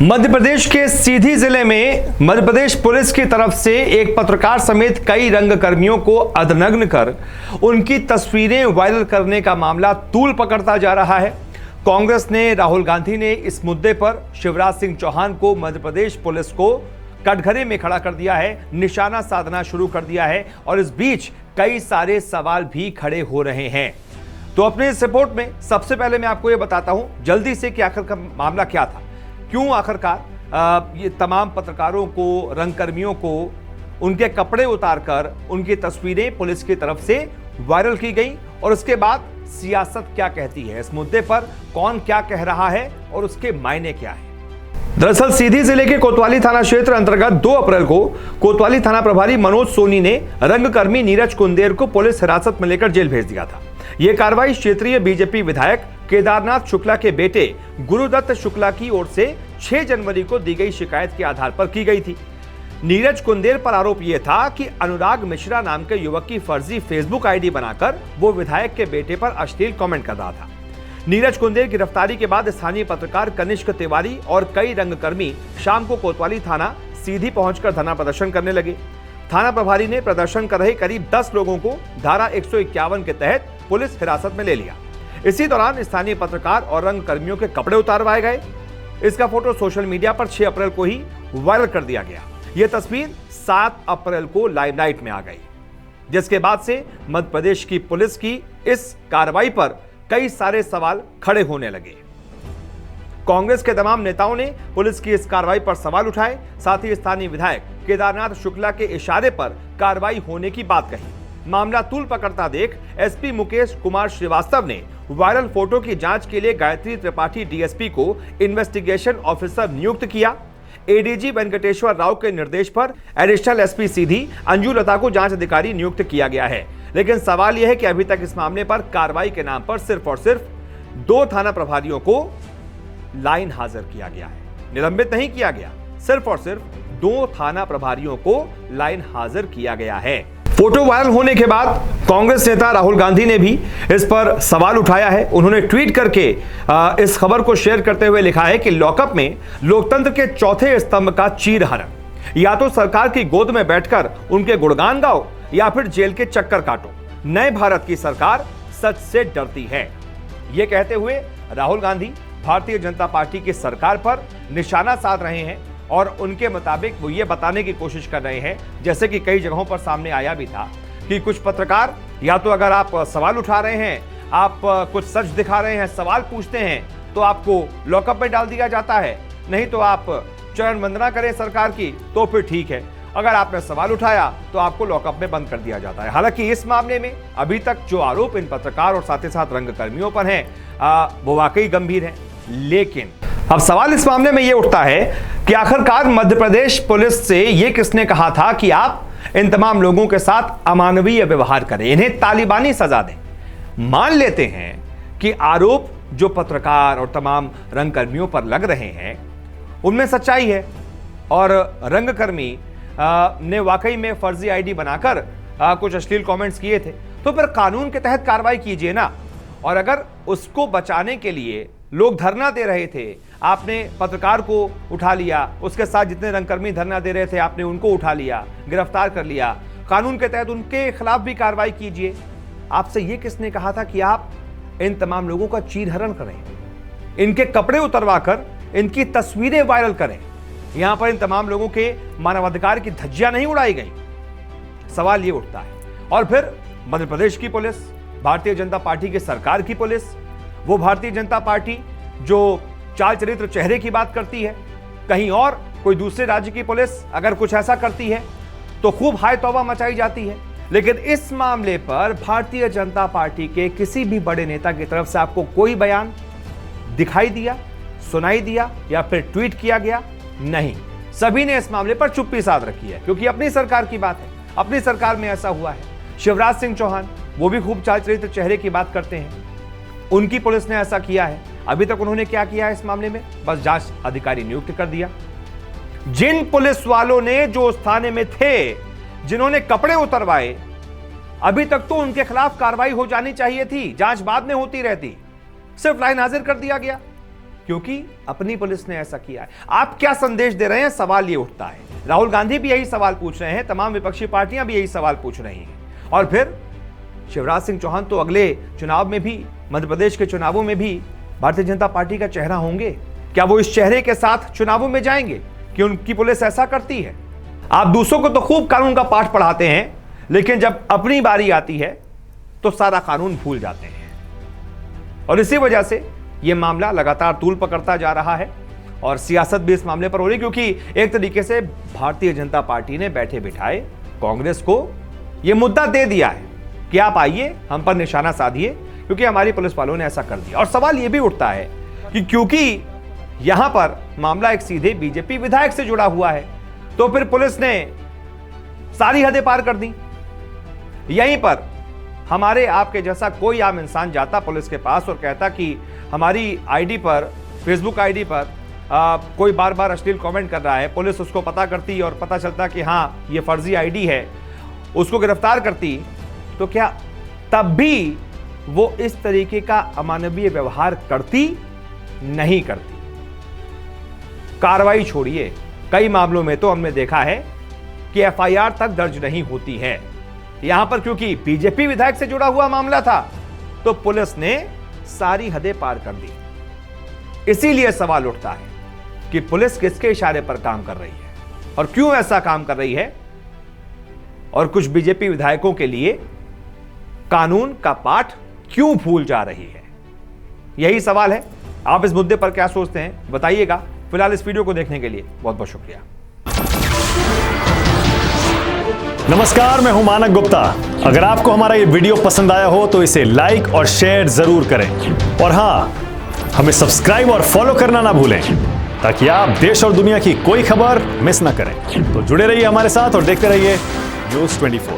मध्य प्रदेश के सीधी जिले में मध्य प्रदेश पुलिस की तरफ से एक पत्रकार समेत कई रंगकर्मियों को अधनग्न कर उनकी तस्वीरें वायरल करने का मामला तूल पकड़ता जा रहा है। कांग्रेस ने, राहुल गांधी ने इस मुद्दे पर शिवराज सिंह चौहान को, मध्य प्रदेश पुलिस को कटघरे में खड़ा कर दिया है, निशाना साधना शुरू कर दिया है और इस बीच कई सारे सवाल भी खड़े हो रहे हैं। तो अपने इस रिपोर्ट में सबसे पहले मैं आपको यह बताता हूं जल्दी से कि आखिर का मामला क्या था, क्यों आखिरकार ये तमाम पत्रकारों को, रंगकर्मियों को उनके कपड़े उतारकर उनकी तस्वीरें पुलिस की तरफ से वायरल की गई और उसके बाद सियासत क्या कहती है, इस मुद्दे पर कौन क्या कह रहा है और उसके मायने क्या है। दरअसल सीधी जिले के कोतवाली थाना क्षेत्र अंतर्गत 2 अप्रैल को कोतवाली थाना प्रभारी मनोज सोनी ने रंगकर्मी नीरज कुंदेर को पुलिस हिरासत में लेकर जेल भेज दिया था। यह कार्रवाई क्षेत्रीय बीजेपी विधायक केदारनाथ शुक्ला के बेटे गुरुदत्त शुक्ला की ओर से 6 जनवरी को दी गई शिकायत के आधार पर की गई थी। नीरज कुंदेर पर आरोप यह था कि अनुराग मिश्रा नाम के युवक की फर्जी फेसबुक आईडी बनाकर वो विधायक के बेटे पर अश्लील कमेंट कर रहा था। नीरज कुंदेर की गिरफ्तारी के बाद स्थानीय पत्रकार कनिष्क तिवारी और कई रंगकर्मी शाम को कोतवाली थाना सीधी पहुंचकर धरना प्रदर्शन करने लगे। थाना प्रभारी ने प्रदर्शन कर रहे करीब 10 लोगों को धारा 151 के तहत पुलिस हिरासत में ले लिया। इसी दौरान स्थानीय पत्रकार और रंगकर्मियों के कपड़े उतारवाए गए। इसका फोटो सोशल मीडिया पर 6 अप्रैल को ही वायरल कर दिया गया। यह तस्वीर 7 अप्रैल को लाइमलाइट में आ गई, जिसके बाद से मध्य प्रदेश की पुलिस की इस कार्रवाई पर कई सारे सवाल खड़े होने लगे। कांग्रेस के तमाम नेताओं ने पुलिस की इस कार्रवाई पर सवाल उठाए, साथ ही स्थानीय विधायक केदारनाथ शुक्ला के इशारे पर कार्रवाई होने की बात कही। मामला तूल पकड़ता देख एसपी मुकेश कुमार श्रीवास्तव ने वायरल फोटो की जांच के लिए गायत्री त्रिपाठी डीएसपी को इन्वेस्टिगेशन ऑफिसर नियुक्त किया। एडीजी वेंकटेश्वर राव के निर्देश पर एडिशनल एसपी सीधी अंजू लता को जांच अधिकारी नियुक्त किया गया है। लेकिन सवाल यह है कि अभी तक इस मामले पर कार्रवाई के नाम पर सिर्फ और सिर्फ 2 थाना प्रभारियों को लाइन हाजिर किया गया है, निलंबित नहीं किया गया। सिर्फ और सिर्फ 2 थाना प्रभारियों को लाइन हाजिर किया गया है। फोटो वायरल होने के बाद कांग्रेस नेता राहुल गांधी ने भी इस पर सवाल उठाया है। उन्होंने ट्वीट करके इस खबर को शेयर करते हुए लिखा है कि लॉकअप में लोकतंत्र के चौथे स्तंभ का चीरहरण। या तो सरकार की गोद में बैठकर उनके गुणगान गाओ या फिर जेल के चक्कर काटो। नए भारत की सरकार सच से डरती है। यह कहते हुए राहुल गांधी भारतीय जनता पार्टी की सरकार पर निशाना साध रहे हैं और उनके मुताबिक वो ये बताने की कोशिश कर रहे हैं, जैसे कि कई जगहों पर सामने आया भी था कि कुछ पत्रकार या तो अगर आप सवाल उठा रहे हैं, आप कुछ सच दिखा रहे हैं, सवाल पूछते हैं तो आपको लॉकअप में डाल दिया जाता है, नहीं तो आप चरण वंदना करें सरकार की तो फिर ठीक है, अगर आपने सवाल उठाया तो आपको लॉकअप में बंद कर दिया जाता है। हालांकि इस मामले में अभी तक जो आरोप इन पत्रकार और साथ ही साथ रंगकर्मियों पर हैं वो वाकई गंभीर है। लेकिन अब सवाल इस मामले में यह उठता है कि आखिरकार मध्य प्रदेश पुलिस से यह किसने कहा था कि आप इन तमाम लोगों के साथ अमानवीय व्यवहार करें, इन्हें तालिबानी सजा दें। मान लेते हैं कि आरोप जो पत्रकार और तमाम रंगकर्मियों पर लग रहे हैं उनमें सच्चाई है और रंगकर्मी ने वाकई में फर्जी आईडी बनाकर कुछ अश्लील कमेंट्स किए थे, तो फिर कानून के तहत कार्रवाई कीजिए ना। और अगर उसको बचाने के लिए लोग धरना दे रहे थे, आपने पत्रकार को उठा लिया, उसके साथ जितने रंगकर्मी धरना दे रहे थे आपने उनको उठा लिया, गिरफ्तार कर लिया, कानून के तहत उनके खिलाफ भी कार्रवाई कीजिए। आपसे ये किसने कहा था कि आप इन तमाम लोगों का चीरहरण करें, इनके कपड़े उतरवाकर इनकी तस्वीरें वायरल करें? यहां पर इन तमाम लोगों के मानवाधिकार की धज्जियां नहीं उड़ाई गई। सवाल ये उठता है। और फिर मध्य प्रदेश की पुलिस, भारतीय जनता पार्टी की सरकार की पुलिस, वो भारतीय जनता पार्टी जो चाल चरित्र चेहरे की बात करती है, कहीं और कोई दूसरे राज्य की पुलिस अगर कुछ ऐसा करती है तो खूब हाय तौबा मचाई जाती है। लेकिन इस मामले पर भारतीय जनता पार्टी के किसी भी बड़े नेता की तरफ से आपको कोई बयान दिखाई दिया, सुनाई दिया या फिर ट्वीट किया गया? नहीं, सभी ने इस मामले पर चुप्पी साध रखी है, क्योंकि अपनी सरकार की बात है, अपनी सरकार में ऐसा हुआ है। शिवराज सिंह चौहान वो भी खूब चाल चरित्र चेहरे की बात करते हैं, उनकी पुलिस ने ऐसा किया है। अभी तक उन्होंने क्या किया है इस मामले में? बस जांच अधिकारी नियुक्त कर दिया। जिन पुलिस वालों ने जो उस थाने में थे, जिन्होंने कपड़े उतरवाए, अभी तक तो उनके खिलाफ कार्रवाई हो जानी चाहिए थी, जांच बाद में होती रहती, सिर्फ लाइन हाजिर कर दिया गया। क्योंकि अपनी पुलिस ने ऐसा किया है। आप क्या संदेश दे रहे हैं, सवाल ये उठता है। राहुल गांधी भी यही सवाल पूछ रहे हैं, तमाम विपक्षी पार्टियां भी यही सवाल पूछ रही हैं। और फिर शिवराज सिंह चौहान तो अगले चुनाव में भी, मध्य प्रदेश के चुनावों में भी भारतीय जनता पार्टी का चेहरा होंगे। क्या वो इस चेहरे के साथ चुनावों में जाएंगे कि उनकी पुलिस ऐसा करती है? आप दूसरों को तो खूब कानून का पाठ पढ़ाते हैं, लेकिन जब अपनी बारी आती है तो सारा कानून भूल जाते हैं। और इसी वजह से यह मामला लगातार तूल पकड़ता जा रहा है और सियासत भी इस मामले पर हो रही, क्योंकि एक तरीके से भारतीय जनता पार्टी ने बैठे बिठाए कांग्रेस को यह मुद्दा दे दिया है कि आप आइए, हम पर निशाना साधिए, क्योंकि हमारी पुलिस वालों ने ऐसा कर दिया। और सवाल यह भी उठता है कि क्योंकि यहां पर मामला एक सीधे बीजेपी विधायक से जुड़ा हुआ है, तो फिर पुलिस ने सारी हदें पार कर दी। यहीं पर हमारे आपके जैसा कोई आम इंसान जाता पुलिस के पास और कहता कि हमारी आईडी पर, फेसबुक आईडी पर कोई बार बार अश्लील कमेंट कर रहा है, पुलिस उसको पता करती और पता चलता कि हाँ ये फर्जी आईडी है, उसको गिरफ्तार करती, तो क्या तब भी वो इस तरीके का अमानवीय व्यवहार करती? नहीं करती। कार्रवाई छोड़िए, कई मामलों में तो हमने देखा है कि एफआईआर तक दर्ज नहीं होती है। यहां पर क्योंकि बीजेपी विधायक से जुड़ा हुआ मामला था, तो पुलिस ने सारी हदें पार कर दी। इसीलिए सवाल उठता है कि पुलिस किसके इशारे पर काम कर रही है और क्यों ऐसा काम कर रही है, और कुछ बीजेपी विधायकों के लिए कानून का पाठ क्यों भूल जा रही है। यही सवाल है। आप इस मुद्दे पर क्या सोचते हैं, बताइएगा। फिलहाल इस वीडियो को देखने के लिए बहुत बहुत शुक्रिया। नमस्कार, मैं हूं मानक गुप्ता। अगर आपको हमारा ये वीडियो पसंद आया हो तो इसे लाइक और शेयर जरूर करें, और हां, हमें सब्सक्राइब और फॉलो करना ना भूलें, ताकि आप देश और दुनिया की कोई खबर मिस ना करें। तो जुड़े रहिए हमारे साथ और देखते रहिए न्यूज़ 24।